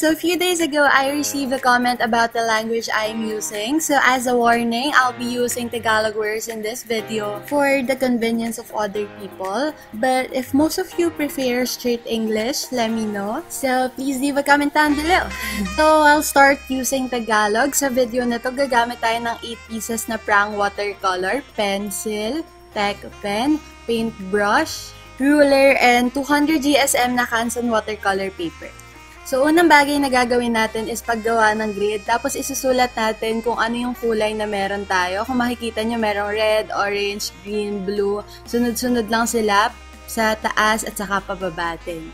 So a few days ago, I received a comment about the language I'm using. So as a warning, I'll be using Tagalog words in this video for the convenience of other people. But if most of you prefer straight English, let me know. So please leave a comment down below. So I'll start using Tagalog. Sa video na to, gagamit tayo ng 8 pieces na Prang Watercolor, pencil, tech pen, paintbrush, ruler, and 200 GSM na Canson watercolor paper. So, unang bagay na gagawin natin is paggawa ng grid. Tapos, isusulat natin kung ano yung kulay na meron tayo. Kung makikita nyo, merong red, orange, green, blue. Sunod-sunod lang sila sa taas at saka pababatin.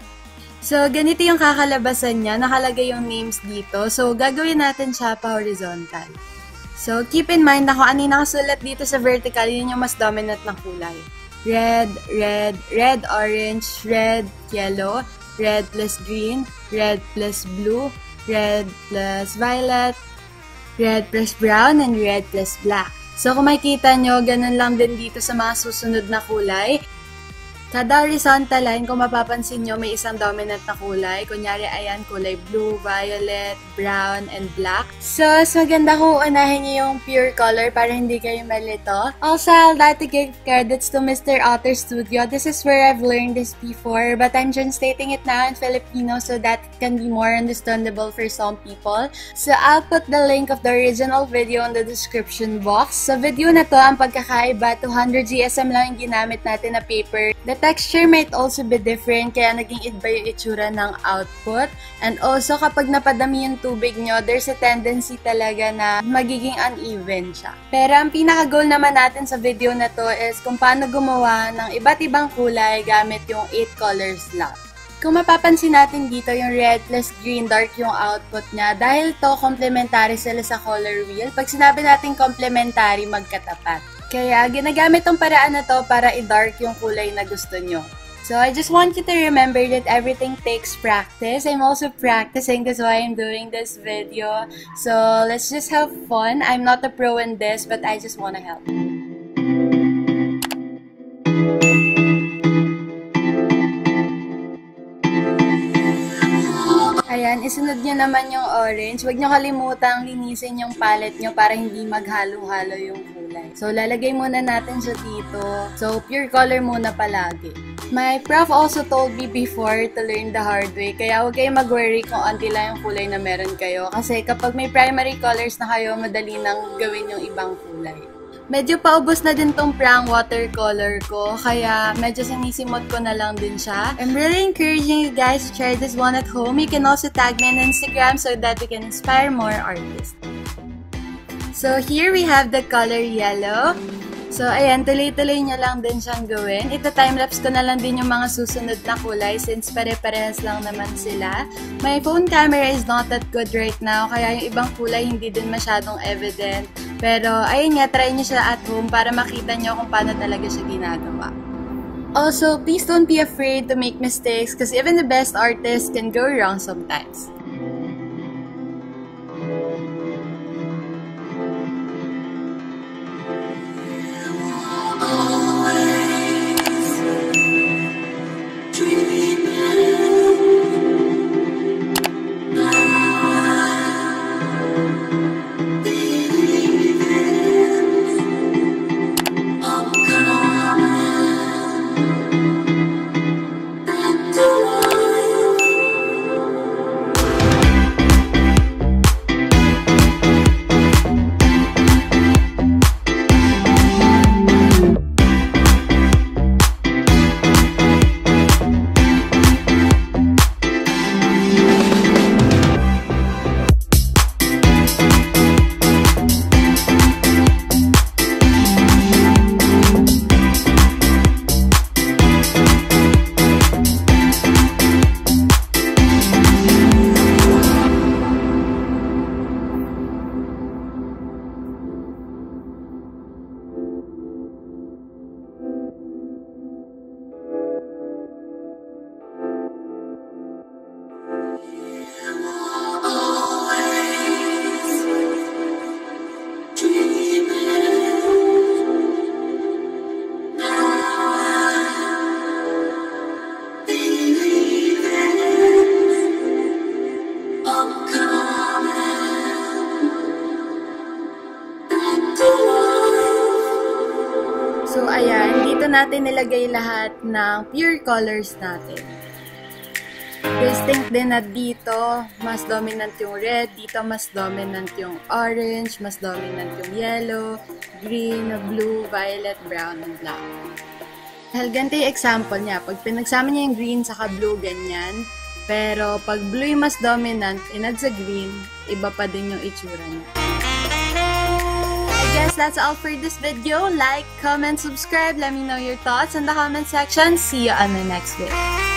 So, ganito yung kakalabasan niya. Nakalagay yung names dito. So, gagawin natin siya pa horizontal. So, keep in mind na kung ano yung nakasulat dito sa vertical, yun yung mas dominant na kulay. Red, red, red, orange, red, yellow, red plus green, red plus blue, red plus violet, red plus brown, and red plus black. So, kung makikita nyo, ganun lang din dito sa mga susunod na kulay. Kada horizontal line, kung mapapansin nyo, may isang dominant na kulay. Kunyari, ayan, kulay blue, violet, brown, and black. So, mas maganda kung unahin nyo yung pure color para hindi kayo malito. Also, I'd like to give credits to Mr. Otter Studio. This is where I've learned this before, but I'm translating it now in Filipino so that it can be more understandable for some people. So, I'll put the link of the original video in the description box. Sa video na to, ang pagkakaiba, 200 GSM lang yung ginamit natin na paper. The texture might also be different, kaya naging iba yung itsura ng output. And also, kapag napadami yung tubig nyo, there's a tendency talaga na magiging uneven siya. Pero ang pinaka-goal naman natin sa video na to is kung paano gumawa ng iba't ibang kulay gamit yung 8 colors lang. Kung mapapansin natin dito, yung red plus green, dark yung output niya. Dahil to, complementary sila sa color wheel. Pag sinabi natin complementary, magkatapat. Kaya, ginagamit tong paraan na to para i-dark yung kulay na gusto nyo. So, I just want you to remember that everything takes practice. I'm also practicing, that's why I'm doing this video. So, let's just have fun. I'm not a pro in this, but I just wanna help. Ayan, isunod nyo naman yung orange. Huwag nyo kalimutang linisin yung palette nyo para hindi maghalo-halo yung kulay. So, lalagay muna natin siya dito. So, pure color muna palagi. My prof also told me before to learn the hard way. Kaya huwag kayong mag-worry kung onti lang yung kulay na meron kayo. Kasi kapag may primary colors na kayo, madali nang gawin yung ibang kulay. Medyo paubos na din tong Prang Watercolor ko, kaya medyo sinisimot ko na lang din siya. I'm really encouraging you guys to try this one at home. You can also tag me on Instagram so that we can inspire more artists. So here we have the color yellow. So ayan, tuloy-tuloy nyo lang din siyang gawin. Ito timelapse ko na lang din yung mga susunod na kulay since pare-parehas lang naman sila. My phone camera is not that good right now, kaya yung ibang kulay hindi din masyadong evident. Pero ayun nga, try nyo siya at home para makita nyo kung paano talaga siya ginagawa. Also, please don't be afraid to make mistakes because even the best artists can go wrong sometimes. So, ayan, dito natin nilagay lahat ng pure colors natin. Distinct din na dito, mas dominant yung red, dito mas dominant yung orange, mas dominant yung yellow, green, blue, violet, brown, and black. Dahil ganito yung example niya, pag pinagsama niya yung green saka blue, ganyan. Pero pag blue yung mas dominant, inad sa green, iba pa din yung itsura niya. I guess that's all for this video. Like, comment, subscribe. Let me know your thoughts in the comment section. See you on the next video.